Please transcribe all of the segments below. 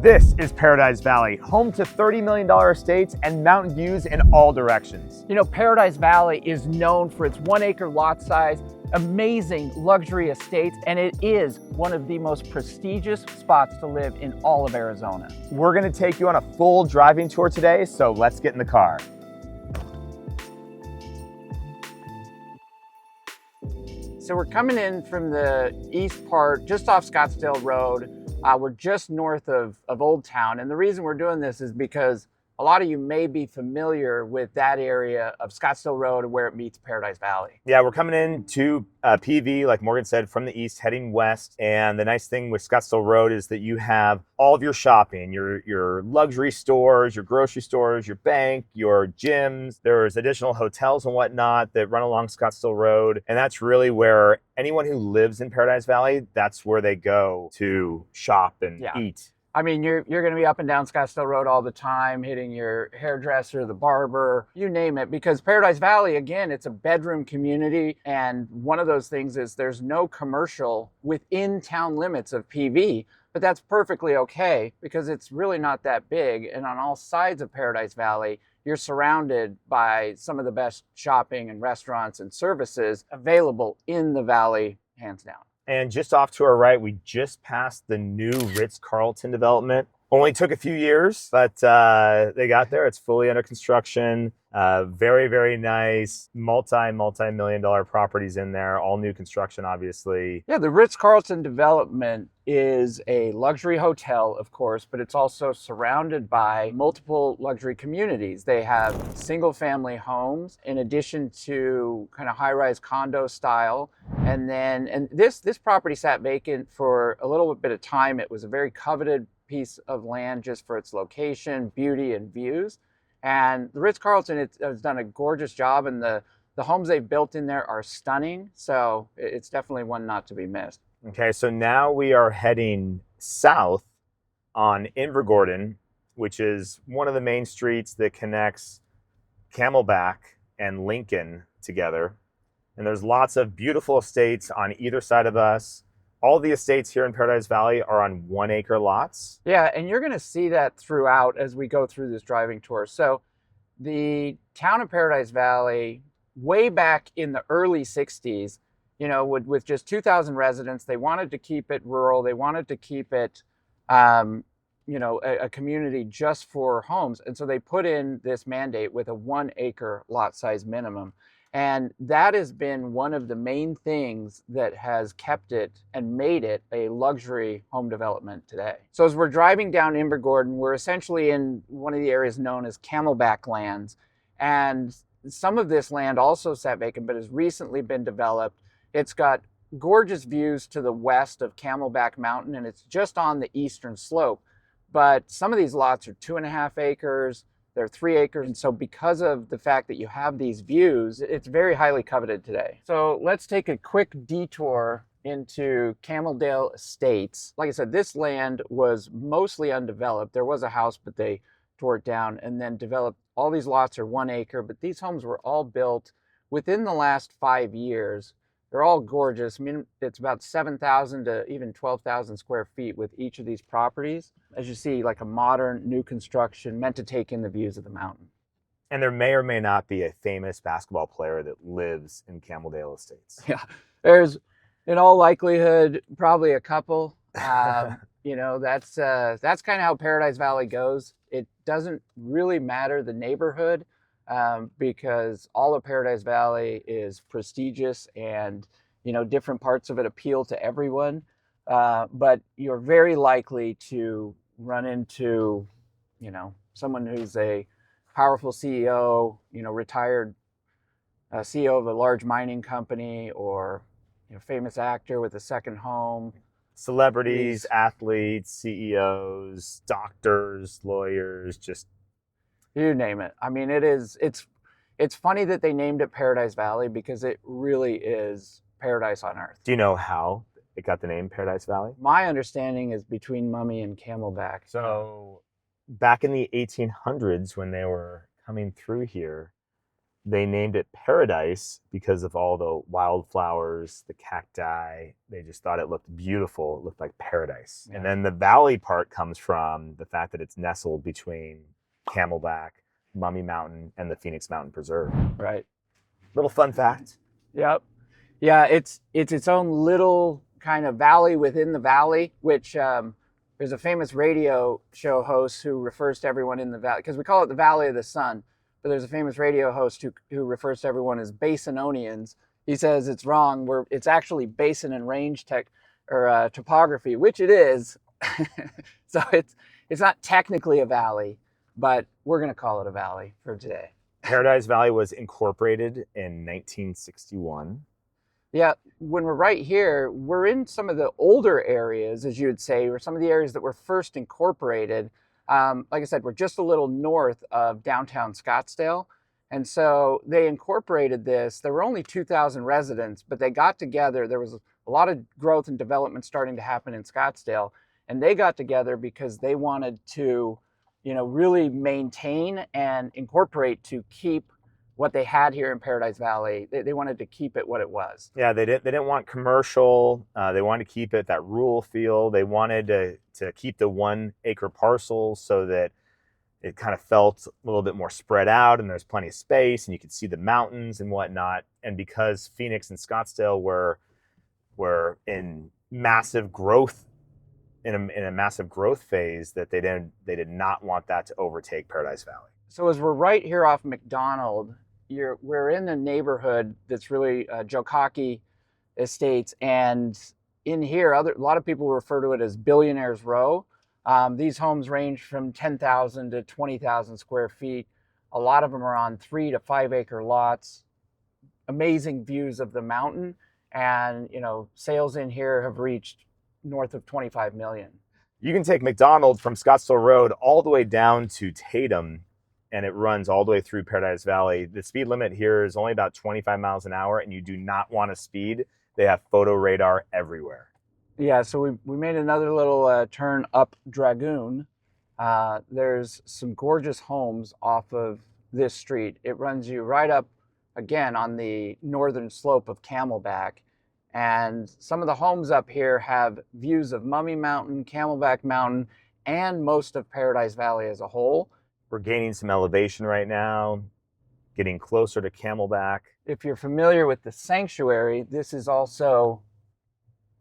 This is Paradise Valley, home to $30 million estates and mountain views in all directions. You know, Paradise Valley is known for its 1 acre lot size, amazing luxury estates, and it is one of the most prestigious spots to live in all of Arizona. We're gonna take you on a full driving tour today, so let's get in the car. So we're coming in from the east part, just off Scottsdale Road. We're just north of Old Town. And the reason we're doing this is because a lot of you may be familiar with that area of Scottsdale Road and where it meets Paradise Valley. Yeah, we're coming in to PV, like Morgan said, from the east, heading west. And the nice thing with Scottsdale Road is that you have all of your shopping, your luxury stores, your grocery stores, your bank, your gyms. There's additional hotels and whatnot that run along Scottsdale Road. And that's really where anyone who lives in Paradise Valley, that's where they go to shop and eat. I mean, you're going to be up and down Scottsdale Road all the time, hitting your hairdresser, the barber, you name it, because Paradise Valley, again, it's a bedroom community. And one of those things is there's no commercial within town limits of PV, but that's perfectly okay because it's really not that big. And on all sides of Paradise Valley, you're surrounded by some of the best shopping and restaurants and services available in the valley, hands down. And just off to our right, we just passed the new Ritz Carlton development. Only took a few years, but they got there. It's fully under construction. Very, very nice, multi-million dollar properties in there. All new construction, obviously. Yeah, the Ritz Carlton development is a luxury hotel, of course, but it's also surrounded by multiple luxury communities. They have single family homes in addition to kind of high-rise condo style. And this property sat vacant for a little bit of time. It was a very coveted piece of land just for its location, beauty, and views. And the Ritz Carlton has done a gorgeous job, and the homes they've built in there are stunning. So it's definitely one not to be missed. Okay, so now we are heading south on Invergordon, which is one of the main streets that connects Camelback and Lincoln together. And there's lots of beautiful estates on either side of us. All the estates here in Paradise Valley are on 1 acre lots. Yeah, and you're going to see that throughout as we go through this driving tour. So the town of Paradise Valley, way back in the early 60s, you know, with just 2,000 residents, they wanted to keep it rural. They wanted to keep it, you know, a community just for homes. And so they put in this mandate with a 1 acre lot size minimum. And that has been one of the main things that has kept it and made it a luxury home development today. So as we're driving down Invergordon, we're essentially in one of the areas known as Camelback Lands. And some of this land also sat vacant, but has recently been developed. It's got gorgeous views to the west of Camelback Mountain, and it's just on the eastern slope. But some of these lots are 2.5 acres. They're 3 acres. And so because of the fact that you have these views, it's very highly coveted today. So let's take a quick detour into Camelale Estates. Like I said, this land was mostly undeveloped. There was a house, but they tore it down and then developed. All these lots are 1 acre, but these homes were all built within the last 5 years. They're all gorgeous. I mean, it's about 7,000 to even 12,000 square feet with each of these properties. As you see, like a modern new construction meant to take in the views of the mountain. And there may or may not be a famous basketball player that lives in Camelale Estates. Yeah, there's in all likelihood probably a couple. You know, that's kind of how Paradise Valley goes. It doesn't really matter the neighborhood. Because all of Paradise Valley is prestigious and, you know, different parts of it appeal to everyone. But you're very likely to run into, you know, someone who's a powerful CEO, you know, retired CEO of a large mining company, or, you know, famous actor with a second home. Celebrities, athletes, CEOs, doctors, lawyers, just you name it. I mean, it's funny that they named it Paradise Valley because it really is paradise on earth. Do you know how it got the name Paradise Valley? My understanding is between Mummy and Camelback. So back in the 1800s when they were coming through here, They named it Paradise because of all the wildflowers, the cacti. They just thought it looked beautiful. It looked like paradise. Yeah. And then the valley part comes from the fact that it's nestled between Camelback, Mummy Mountain, and the Phoenix Mountain Preserve. Right. Little fun fact. Yep. Yeah, it's its own little kind of valley within the valley, which there's a famous radio show host who refers to everyone in the valley, because we call it the Valley of the Sun. But there's a famous radio host who refers to everyone as Basinonians. He says it's wrong. It's actually basin and range topography, which it is. So it's not technically a valley, but we're going to call it a valley for today. Paradise Valley was incorporated in 1961. Yeah, when we're right here, we're in some of the older areas, as you would say, or some of the areas that were first incorporated. Like I said, we're just a little north of downtown Scottsdale. And so they incorporated this. There were only 2,000 residents, but they got together. There was a lot of growth and development starting to happen in Scottsdale. And they got together because they wanted to, really maintain and incorporate to keep what they had here in Paradise Valley. They wanted to keep it what it was. Yeah, they didn't want commercial. They wanted to keep it that rural feel. They wanted to keep the 1 acre parcel so that it kind of felt a little bit more spread out and there's plenty of space and you could see the mountains and whatnot. And because Phoenix and Scottsdale were in massive growth, in a massive growth phase, that they did not want that to overtake Paradise Valley. So as we're right here off McDonald, we're in a neighborhood that's really Jockocki Estates, and in here, a lot of people refer to it as Billionaire's Row. These homes range from 10,000 to 20,000 square feet. A lot of them are on 3 to 5 acre lots. Amazing views of the mountain, and sales in here have reached north of 25 million. You can take McDonald from Scottsdale Road all the way down to Tatum, and it runs all the way through Paradise Valley. The speed limit here is only about 25 miles an hour, and you do not want to speed. They have photo radar everywhere. Yeah, so we made another little turn up Dragoon. There's some gorgeous homes off of this street. It runs you right up, again, on the northern slope of Camelback. And some of the homes up here have views of Mummy Mountain, Camelback Mountain, and most of Paradise Valley as a whole. We're gaining some elevation right now, getting closer to Camelback. If you're familiar with the sanctuary, this is also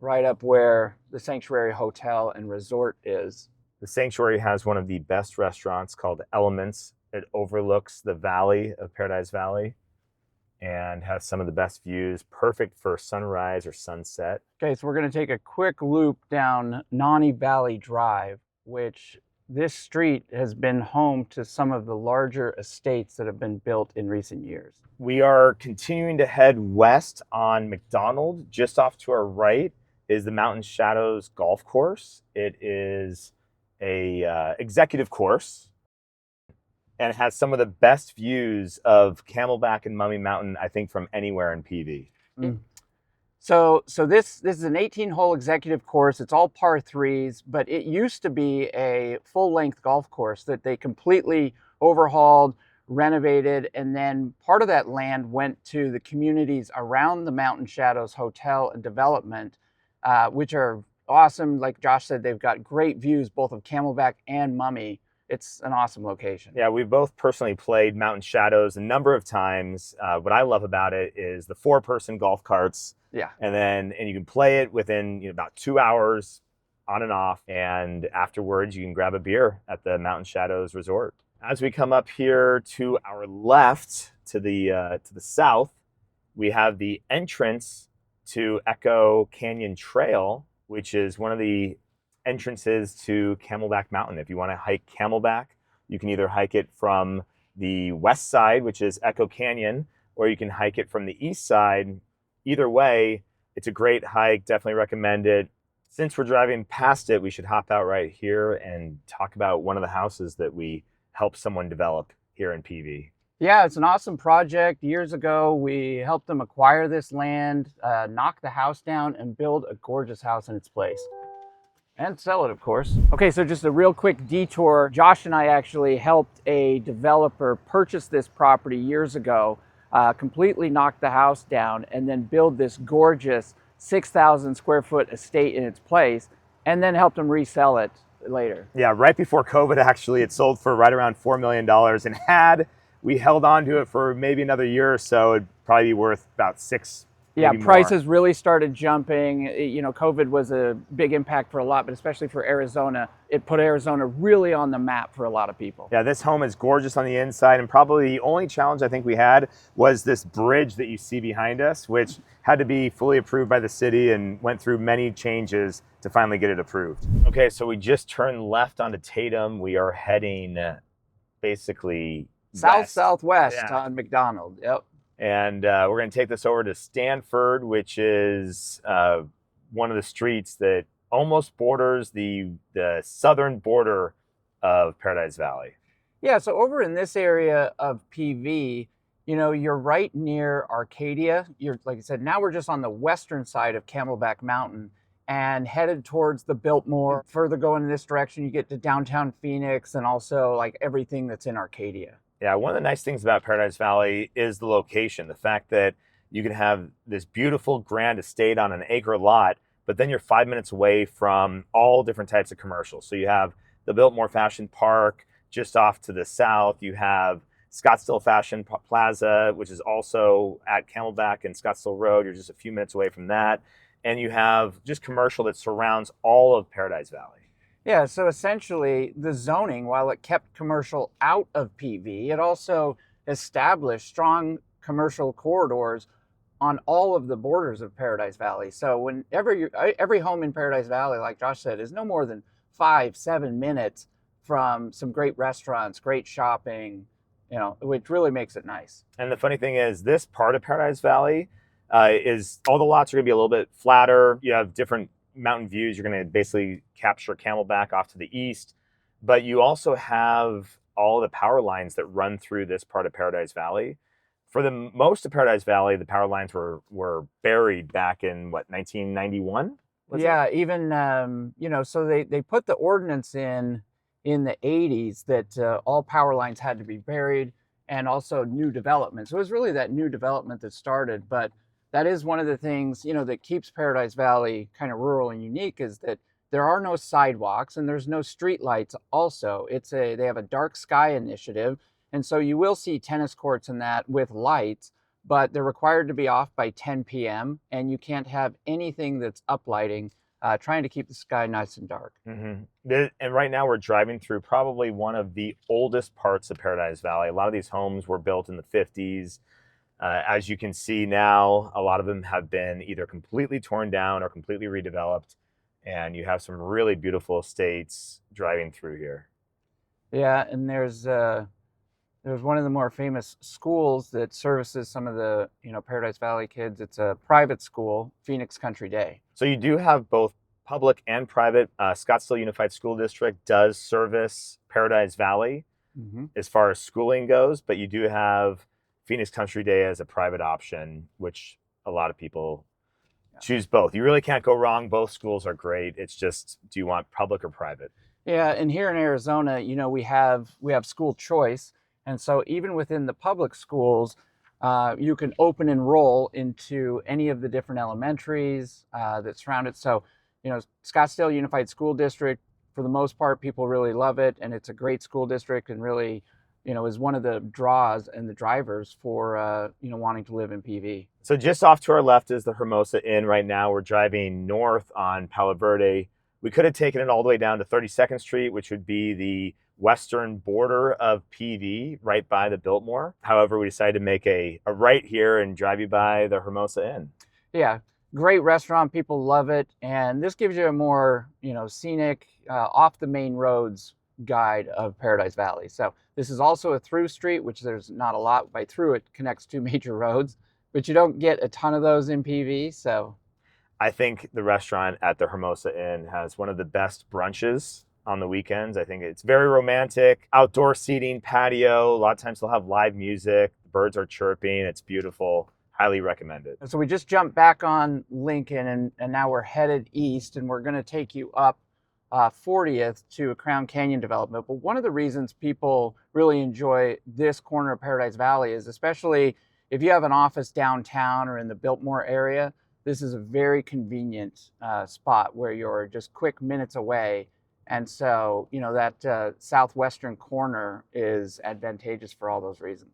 right up where the Sanctuary Hotel and Resort is. The sanctuary has one of the best restaurants called Elements. It overlooks the valley of Paradise Valley and has some of the best views, perfect for sunrise or sunset. Okay, so we're going to take a quick loop down Nani Valley Drive, which this street has been home to some of the larger estates that have been built in recent years. We are continuing to head west on McDonald. Just off to our right is the Mountain Shadows Golf Course. It is a executive course, and it has some of the best views of Camelback and Mummy Mountain, I think, from anywhere in PV. So this is an 18-hole executive course. It's all par 3s, but it used to be a full-length golf course that they completely overhauled, renovated, and then part of that land went to the communities around the Mountain Shadows Hotel and development, which are awesome. Like Josh said, they've got great views both of Camelback and Mummy. It's an awesome location. Yeah, we've both personally played Mountain Shadows a number of times. What I love about it is the 4-person golf carts. Yeah. And you can play it within about 2 hours on and off. And afterwards, you can grab a beer at the Mountain Shadows Resort. As we come up here to our left, to the south, we have the entrance to Echo Canyon Trail, which is one of the entrances to Camelback Mountain. If you want to hike Camelback, you can either hike it from the west side, which is Echo Canyon, or you can hike it from the east side. Either way, it's a great hike. Definitely recommend it. Since we're driving past it, we should hop out right here and talk about one of the houses that we helped someone develop here in PV. Yeah, it's an awesome project. Years ago, we helped them acquire this land, knock the house down, and build a gorgeous house in its place. And sell it, of course. Okay, so just a real quick detour. Josh and I actually helped a developer purchase this property years ago. completely knock the house down, and then build this gorgeous 6,000 square foot estate in its place, and then helped them resell it later. Yeah, right before COVID, actually, it sold for right around $4 million. And had we held on to it for maybe another year or so, it'd probably be worth about six. Yeah, maybe prices more. really started jumping. You know, COVID was a big impact for a lot, but especially for Arizona, it put Arizona really on the map for a lot of people. Yeah, this home is gorgeous on the inside, and probably the only challenge I think we had was this bridge that you see behind us, which had to be fully approved by the city and went through many changes to finally get it approved. Okay, so we just turned left onto Tatum. We are heading basically Southwest Yeah. on McDonald. Yep. And we're going to take this over to Stanford, which is one of the streets that almost borders the southern border of Paradise Valley. Yeah, so over in this area of PV, you know, you're right near Arcadia. You're, like I said, now we're just on the western side of Camelback Mountain and headed towards the Biltmore. Further going in this direction, you get to downtown Phoenix and also like everything that's in Arcadia. Yeah, one of the nice things about Paradise Valley is the location. The fact that you can have this beautiful grand estate on an acre lot, but then you're 5 minutes away from all different types of commercials. So you have the Biltmore Fashion Park just off to the south. You have Scottsdale Fashion Plaza, which is also at Camelback and Scottsdale Road. You're just a few minutes away from that. And you have just commercial that surrounds all of Paradise Valley. Yeah, so essentially the zoning, while it kept commercial out of PV, it also established strong commercial corridors on all of the borders of Paradise Valley. So whenever every home in Paradise Valley, like Josh said, is no more than 5-7 minutes from some great restaurants, great shopping, you know, which really makes it nice. And the funny thing is, this part of Paradise Valley is all the lots are going to be a little bit flatter. You have different mountain views. You're going to basically capture Camelback off to the east, but you also have all the power lines that run through this part of Paradise Valley. For the most of Paradise Valley, the power lines were buried back in what, 1991? Yeah, even you know, so they put the ordinance in the 80s that all power lines had to be buried, and also new development. So it was really that new development that started, but that is one of the things, you know, that keeps Paradise Valley kind of rural and unique, is that there are no sidewalks and there's no street lights. Also, they have a dark sky initiative, and so you will see tennis courts and that with lights, but they're required to be off by 10 p.m. and you can't have anything that's uplighting, trying to keep the sky nice and dark. Mm-hmm. And right now we're driving through probably one of the oldest parts of Paradise Valley. A lot of these homes were built in the 50s. As you can see now, a lot of them have been either completely torn down or completely redeveloped. And you have some really beautiful estates driving through here. Yeah, and there's one of the more famous schools that services some of the, you know, Paradise Valley kids. It's a private school, Phoenix Country Day. So you do have both public and private. Scottsdale Unified School District does service Paradise Valley as far as schooling goes, but you do have Phoenix Country Day as a private option, which a lot of people choose both. You really can't go wrong. Both schools are great. It's just, do you want public or private? Yeah, and here in Arizona, you know, we have school choice. And so even within the public schools, you can open enroll into any of the different elementaries that surround it. So, you know, Scottsdale Unified School District, for the most part, people really love it. And it's a great school district and really, you know, is one of the draws and the drivers for, you know, wanting to live in PV. So just off to our left is the Hermosa Inn. Right now we're driving north on Palo Verde. We could have taken it all the way down to 32nd Street, which would be the western border of PV, right by the Biltmore. However, we decided to make a right here and drive you by the Hermosa Inn. Yeah, great restaurant. People love it. And this gives you a more, you know, scenic, off the main roads guide of Paradise Valley. So this is also a through street, which there's not a lot. By through, it connects two major roads, but you don't get a ton of those in PV. So I think the restaurant at the Hermosa Inn has one of the best brunches on the weekends. I think it's very romantic, outdoor seating, patio. A lot of times they'll have live music. The birds are chirping. It's beautiful. Highly recommended. So we just jumped back on Lincoln and now we're headed east, and we're going to take you up 40th to a Crown Canyon development. But one of the reasons people really enjoy this corner of Paradise Valley is, especially if you have an office downtown or in the Biltmore area, this is a very convenient spot where you're just quick minutes away. And so, that southwestern corner is advantageous for all those reasons.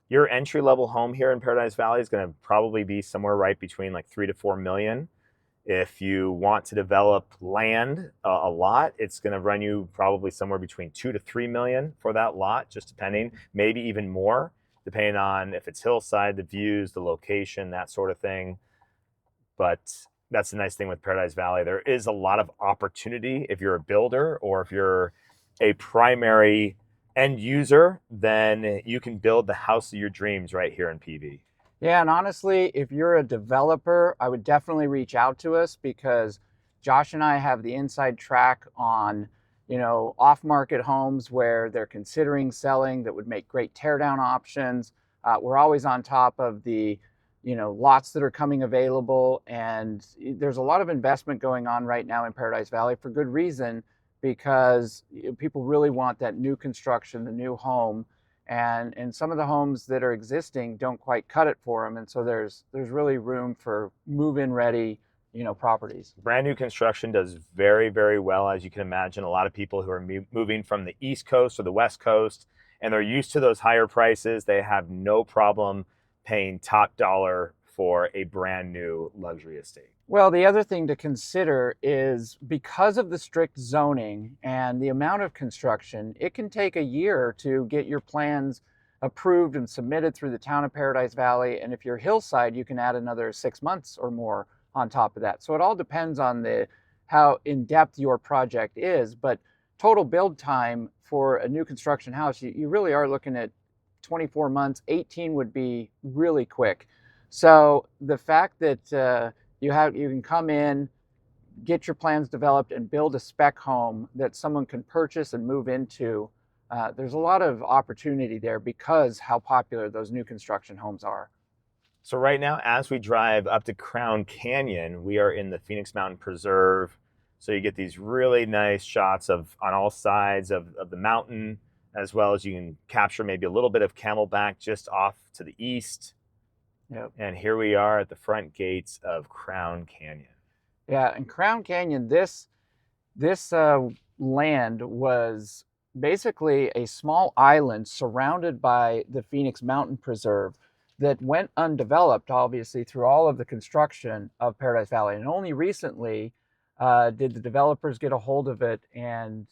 Your entry level home here in Paradise Valley is going to probably be somewhere right between like 3 to 4 million. If you want to develop land a lot, it's going to run you probably somewhere between 2 to 3 million for that lot, just depending, maybe even more, depending on if it's hillside, the views, the location, that sort of thing. But that's the nice thing with Paradise Valley. There is a lot of opportunity if you're a builder or if you're a primary end user, then you can build the house of your dreams right here in PV. Yeah, and honestly, if you're a developer, I would definitely reach out to us because Josh and I have the inside track on, off-market homes where they're considering selling that would make great teardown options. We're always on top of the lots that are coming available, and there's a lot of investment going on right now in Paradise Valley for good reason, because people really want that new construction, the new home, and some of the homes that are existing don't quite cut it for them, and so there's really room for move-in ready properties. Brand new construction does very, very well, as you can imagine. A lot of people who are moving from the East Coast or the West Coast, and they're used to those higher prices, they have no problem paying top dollar for a brand new luxury estate. Well, the other thing to consider is because of the strict zoning and the amount of construction, it can take a year to get your plans approved and submitted through the town of Paradise Valley. And if you're hillside, you can add another 6 months or more on top of that. So it all depends on how in-depth your project is. But total build time for a new construction house, you really are looking at 24 months. 18 would be really quick. So the fact that you can come in, get your plans developed, and build a spec home that someone can purchase and move into, there's a lot of opportunity there because how popular those new construction homes are. So right now, as we drive up to Crown Canyon, we are in the Phoenix Mountain Preserve. So you get these really nice shots on all sides of the mountain, as well as you can capture maybe a little bit of Camelback just off to the east. Yep. And here we are at the front gates of Crown Canyon. Yeah, and Crown Canyon, this land was basically a small island surrounded by the Phoenix Mountain Preserve that went undeveloped, obviously, through all of the construction of Paradise Valley. And only recently did the developers get a hold of it and,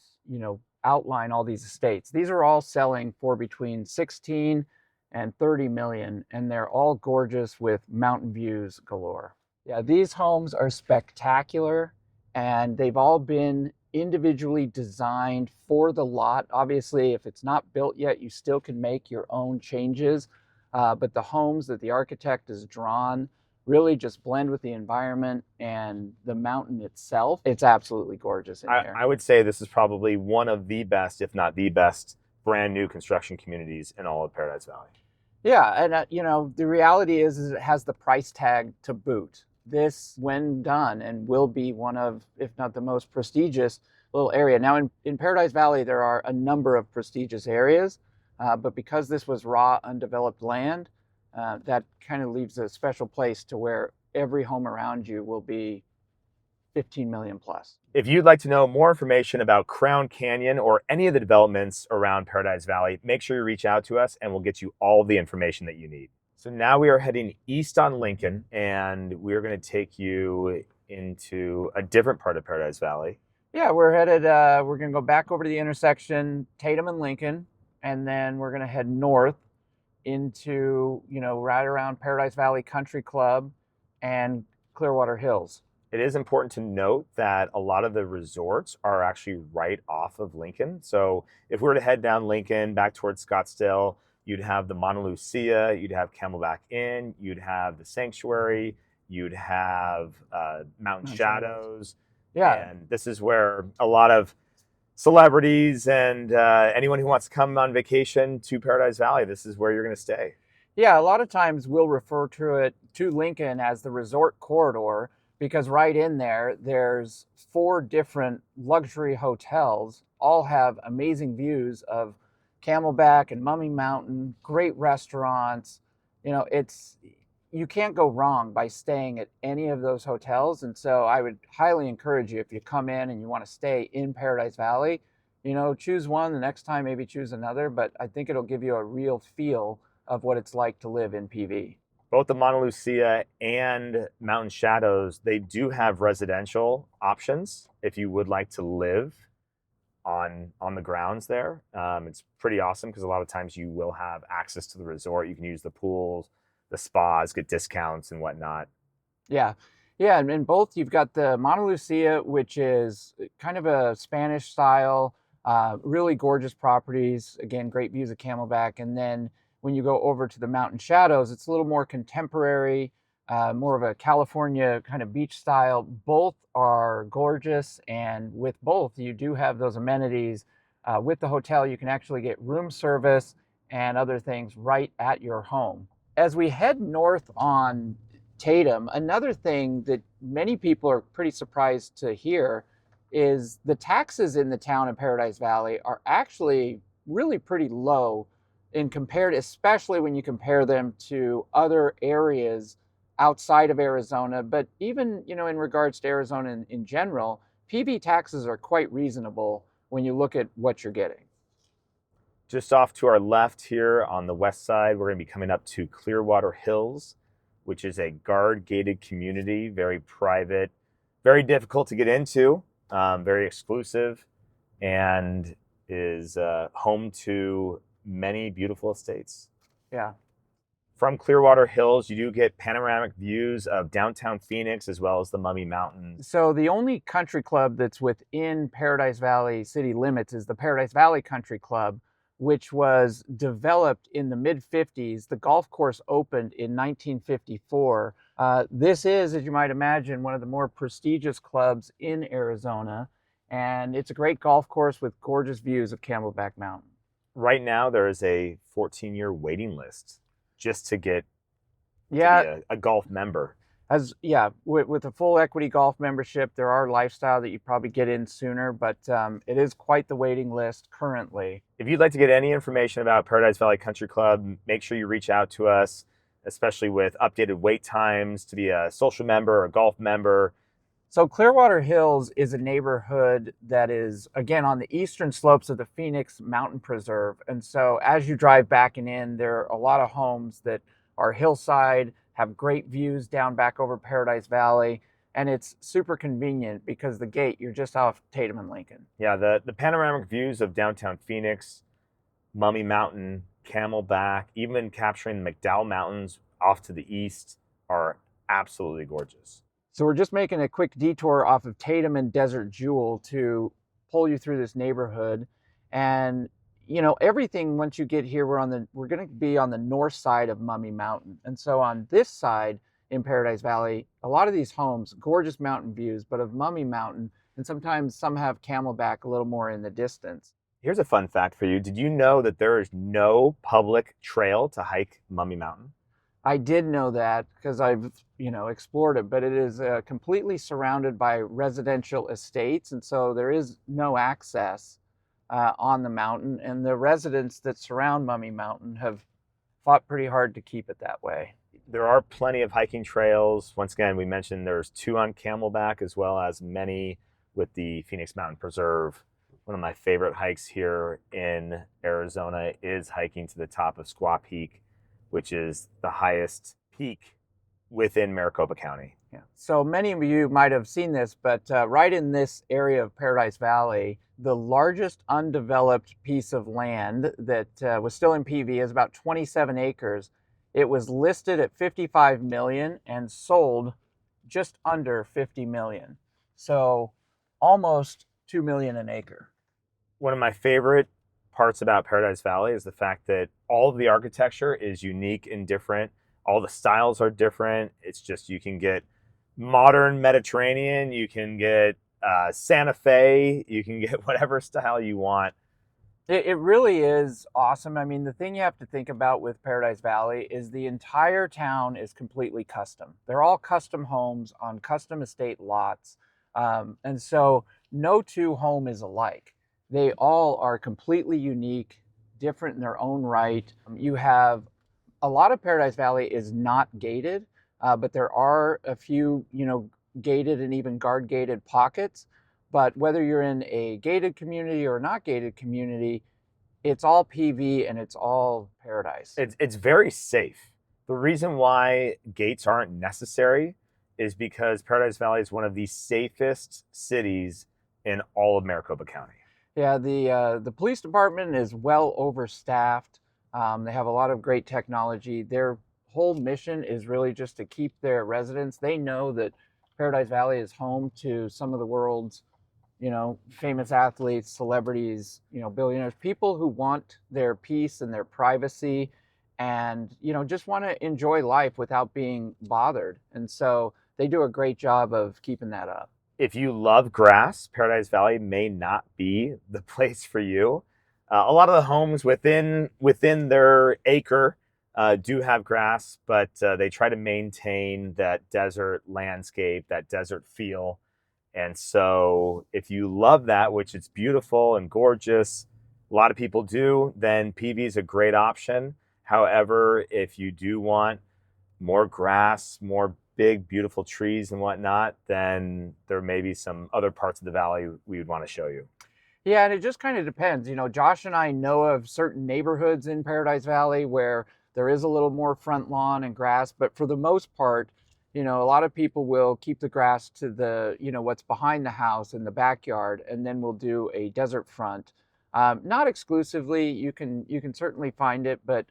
outline all these estates. These are all selling for between 16 and 30 million, and they're all gorgeous with mountain views galore. Yeah, these homes are spectacular, and they've all been individually designed for the lot. Obviously, if it's not built yet, you still can make your own changes, but the homes that the architect has drawn really just blend with the environment and the mountain itself. It's absolutely gorgeous in here. I would say this is probably one of the best, if not the best, brand new construction communities in all of Paradise Valley. Yeah, and the reality is it has the price tag to boot. This, when done, and will be one of, if not the most prestigious little area. Now in Paradise Valley, there are a number of prestigious areas, but because this was raw, undeveloped land, that kind of leaves a special place to where every home around you will be 15 million plus. If you'd like to know more information about Crown Canyon or any of the developments around Paradise Valley, make sure you reach out to us and we'll get you all the information that you need. So now we are heading east on Lincoln, and we're going to take you into a different part of Paradise Valley. Yeah, we're going to go back over to the intersection, Tatum and Lincoln, and then we're going to head north into, right around Paradise Valley Country Club and Clearwater Hills. It is important to note that a lot of the resorts are actually right off of Lincoln. So if we were to head down Lincoln back towards Scottsdale, you'd have the Mauna Lucia, you'd have Camelback Inn, you'd have the Sanctuary, you'd have Mountain Shadows. Yeah. And this is where a lot of celebrities and anyone who wants to come on vacation to Paradise Valley, this is where you're going to stay. Yeah, a lot of times we'll refer to Lincoln as the resort corridor, because right in there, there's 4 different luxury hotels, all have amazing views of Camelback and Mummy Mountain, great restaurants, you can't go wrong by staying at any of those hotels. And so I would highly encourage you, if you come in and you want to stay in Paradise Valley, choose one. The next time, maybe choose another. But I think it'll give you a real feel of what it's like to live in PV. Both the Mauna Lucia and Mountain Shadows, they do have residential options if you would like to live on the grounds there. It's pretty awesome because a lot of times you will have access to the resort. You can use the pools, the spas, get discounts and whatnot. Yeah. And in both, you've got the Mauna Lucia, which is kind of a Spanish style, really gorgeous properties. Again, great views of Camelback. And then when you go over to the Mountain Shadows, it's a little more contemporary, more of a California kind of beach style. Both are gorgeous. And with both, you do have those amenities. With the hotel, you can actually get room service and other things right at your home. As we head north on Tatum, another thing that many people are pretty surprised to hear is the taxes in the town of Paradise Valley are actually really pretty low especially when you compare them to other areas outside of Arizona. But even, in regards to Arizona in general, PV taxes are quite reasonable when you look at what you're getting. Just off to our left here on the west side, we're going to be coming up to Clearwater Hills, which is a guard-gated community, very private, very difficult to get into, very exclusive, and is home to many beautiful estates. Yeah. From Clearwater Hills, you do get panoramic views of downtown Phoenix as well as the Mummy Mountains. So the only country club that's within Paradise Valley city limits is the Paradise Valley Country Club, which was developed in the mid-50s. The golf course opened in 1954. This is, as you might imagine, one of the more prestigious clubs in Arizona, and it's a great golf course with gorgeous views of Camelback Mountain. Right now, there is a 14-year waiting list just to get to be a golf member. With a full equity golf membership, there are lifestyle that you probably get in sooner, but it is quite the waiting list currently. If you'd like to get any information about Paradise Valley Country Club, make sure you reach out to us, especially with updated wait times to be a social member or a golf member. So Clearwater Hills is a neighborhood that is, again, on the eastern slopes of the Phoenix Mountain Preserve. And so as you drive back and in, there are a lot of homes that are hillside, have great views down back over Paradise Valley, and it's super convenient because the gate, you're just off Tatum and Lincoln. Yeah, the panoramic views of downtown Phoenix, Mummy Mountain, Camelback, even capturing the McDowell Mountains off to the east are absolutely gorgeous. So we're just making a quick detour off of Tatum and Desert Jewel to pull you through this neighborhood. And everything, once you get here, we're going to be on the north side of Mummy Mountain. And so on this side in Paradise Valley, a lot of these homes, gorgeous mountain views, but of Mummy Mountain, and sometimes some have Camelback a little more in the distance. Here's a fun fact for you. Did you know that there is no public trail to hike Mummy Mountain? I did know that because I've, explored it, but it is completely surrounded by residential estates. And so there is no access on the mountain, and the residents that surround Mummy Mountain have fought pretty hard to keep it that way. There are plenty of hiking trails. Once again, we mentioned there's 2 on Camelback as well as many with the Phoenix Mountain Preserve. One of my favorite hikes here in Arizona is hiking to the top of Squaw Peak, which is the highest peak within Maricopa County. Yeah. So many of you might have seen this, but right in this area of Paradise Valley, the largest undeveloped piece of land that was still in PV is about 27 acres. It was listed at $55 million and sold just under $50 million. So almost $2 million an acre. One of my favorite parts about Paradise Valley is the fact that all of the architecture is unique and different. All the styles are different. It's just, you can get modern Mediterranean, you can get Santa Fe, you can get whatever style you want. It really is awesome. I mean, the thing you have to think about with Paradise Valley is the entire town is completely custom. They're all custom homes on custom estate lots. And so no 2 home is alike. They all are completely unique, different in their own right. You have a lot of Paradise Valley is not gated, but there are a few, gated and even guard gated pockets. But whether you're in a gated community or not gated community, it's all PV and it's all paradise. It's very safe. The reason why gates aren't necessary is because Paradise Valley is one of the safest cities in all of Maricopa County. Yeah, the police department is well overstaffed. They have a lot of great technology. Their whole mission is really just to keep their residents. They know that Paradise Valley is home to some of the world's, famous athletes, celebrities, billionaires, people who want their peace and their privacy and, just want to enjoy life without being bothered. And so they do a great job of keeping that up. If you love grass, Paradise Valley may not be the place for you. A lot of the homes within their acre do have grass, but they try to maintain that desert landscape, that desert feel. And so if you love that, which it's beautiful and gorgeous, a lot of people do, then PV is a great option. However, if you do want more grass, more big, beautiful trees and whatnot, then there may be some other parts of the valley we would want to show you. Yeah, and it just kind of depends. Josh and I know of certain neighborhoods in Paradise Valley where there is a little more front lawn and grass, but for the most part, a lot of people will keep the grass to the, what's behind the house in the backyard, and then we'll do a desert front. Not exclusively, you can certainly find it, but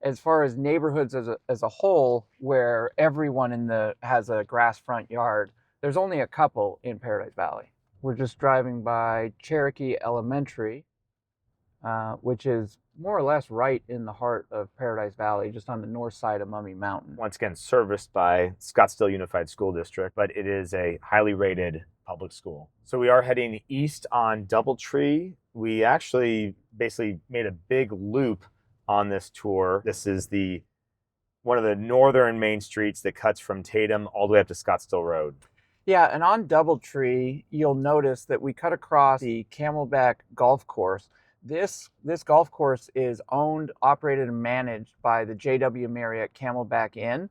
as far as neighborhoods as a whole, where everyone has a grass front yard, there's only a couple in Paradise Valley. We're just driving by Cherokee Elementary, which is more or less right in the heart of Paradise Valley, just on the north side of Mummy Mountain. Once again, serviced by Scottsdale Unified School District, but it is a highly rated public school. So we are heading east on Doubletree. We actually basically made a big loop on this tour. This is one of the northern main streets that cuts from Tatum all the way up to Scottsdale Road. Yeah, and on Doubletree, you'll notice that we cut across the Camelback golf course. This golf course is owned, operated, and managed by the JW Marriott Camelback Inn.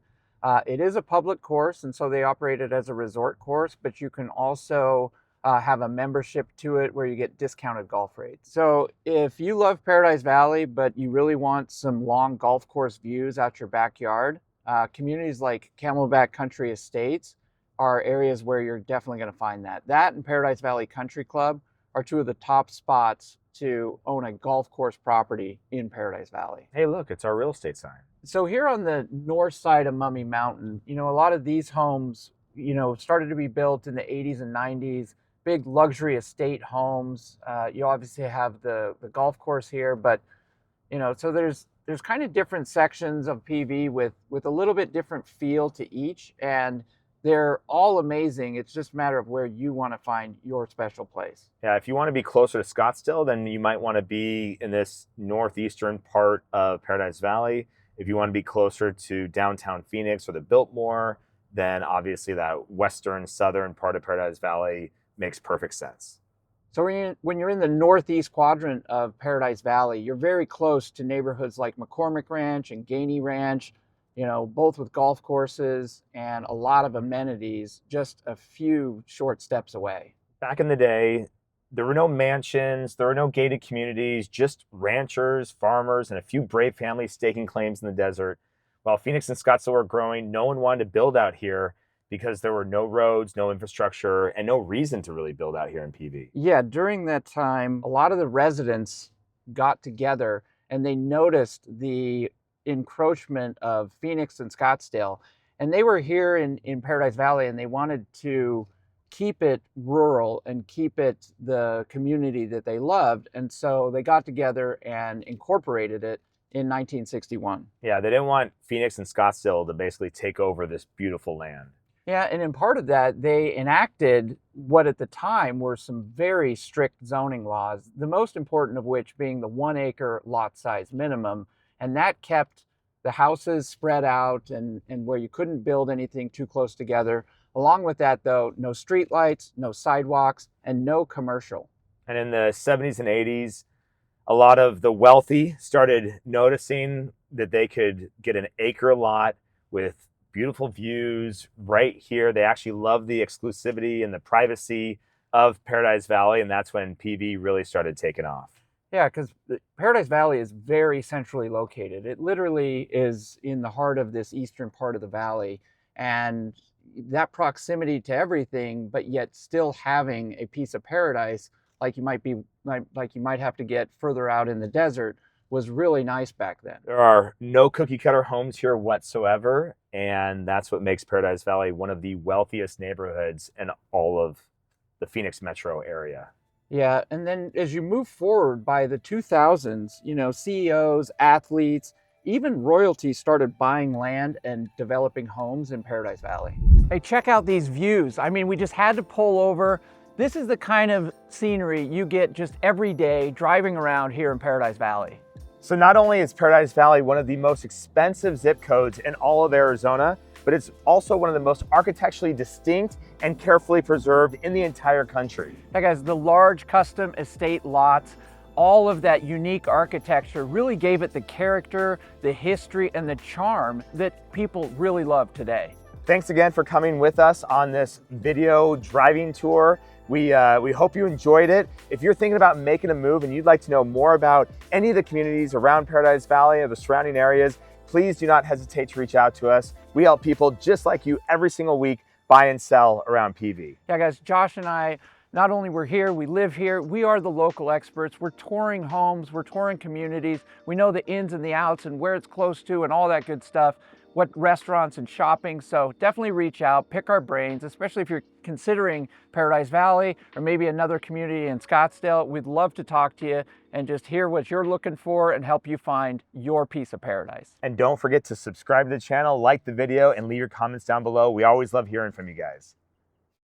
It is a public course, and so they operate it as a resort course, but you can also have a membership to it where you get discounted golf rates. So if you love Paradise Valley, but you really want some long golf course views out your backyard, communities like Camelback Country Estates are areas where you're definitely going to find that. That and Paradise Valley Country Club are two of the top spots to own a golf course property in Paradise Valley. Hey, look, it's our real estate sign. So here on the north side of Mummy Mountain, a lot of these homes, started to be built in the 80s and 90s, big luxury estate homes. You obviously have the golf course here, but, so there's kind of different sections of PV with a little bit different feel to each, and they're all amazing. It's just a matter of where you want to find your special place. Yeah, if you want to be closer to Scottsdale, then you might want to be in this northeastern part of Paradise Valley. If you want to be closer to downtown Phoenix or the Biltmore, then obviously that western, southern part of Paradise Valley makes perfect sense. So when you're in the northeast quadrant of Paradise Valley, you're very close to neighborhoods like McCormick Ranch and Gainey Ranch, both with golf courses and a lot of amenities just a few short steps away. Back in the day, there were no mansions, there were no gated communities, just ranchers, farmers, and a few brave families staking claims in the desert. While Phoenix and Scottsdale were growing, no one wanted to build out here because there were no roads, no infrastructure, and no reason to really build out here in PV. Yeah, during that time, a lot of the residents got together and they noticed the encroachment of Phoenix and Scottsdale, and they were here in Paradise Valley, and they wanted to keep it rural and keep it the community that they loved, and so they got together and incorporated it in 1961. Yeah, they didn't want Phoenix and Scottsdale to basically take over this beautiful land. Yeah, and in part of that, they enacted what at the time were some very strict zoning laws, the most important of which being the 1 acre lot size minimum. And that kept the houses spread out and where you couldn't build anything too close together. Along with that, though, no street lights, no sidewalks, and no commercial. And in the 70s and 80s, a lot of the wealthy started noticing that they could get an acre lot with beautiful views right here. They actually love the exclusivity and the privacy of Paradise Valley, and that's when PV really started taking off. Yeah, because Paradise Valley is very centrally located. It literally is in the heart of this eastern part of the valley, and that proximity to everything, but yet still having a piece of paradise like you might have to get further out in the desert was really nice back then. There are no cookie cutter homes here whatsoever, and that's what makes Paradise Valley one of the wealthiest neighborhoods in all of the Phoenix metro area. Yeah, and then as you move forward by the 2000s, CEOs, athletes, even royalty started buying land and developing homes in Paradise Valley. Hey, check out these views. I mean, we just had to pull over. This is the kind of scenery you get just every day driving around here in Paradise Valley. So not only is Paradise Valley one of the most expensive zip codes in all of Arizona, but it's also one of the most architecturally distinct and carefully preserved in the entire country. Yeah, guys, the large custom estate lots, all of that unique architecture really gave it the character, the history, and the charm that people really love today. Thanks again for coming with us on this video driving tour. We hope you enjoyed it. If you're thinking about making a move and you'd like to know more about any of the communities around Paradise Valley or the surrounding areas, please do not hesitate to reach out to us. We help people just like you every single week buy and sell around PV. Yeah, guys, Josh and I, not only we're here, we live here, we are the local experts. We're touring homes, we're touring communities. We know the ins and the outs and where it's close to and all that good stuff, what restaurants and shopping. So definitely reach out, pick our brains, especially if you're considering Paradise Valley or maybe another community in Scottsdale. We'd love to talk to you and just hear what you're looking for and help you find your piece of paradise. And don't forget to subscribe to the channel, like the video, and leave your comments down below. We always love hearing from you guys.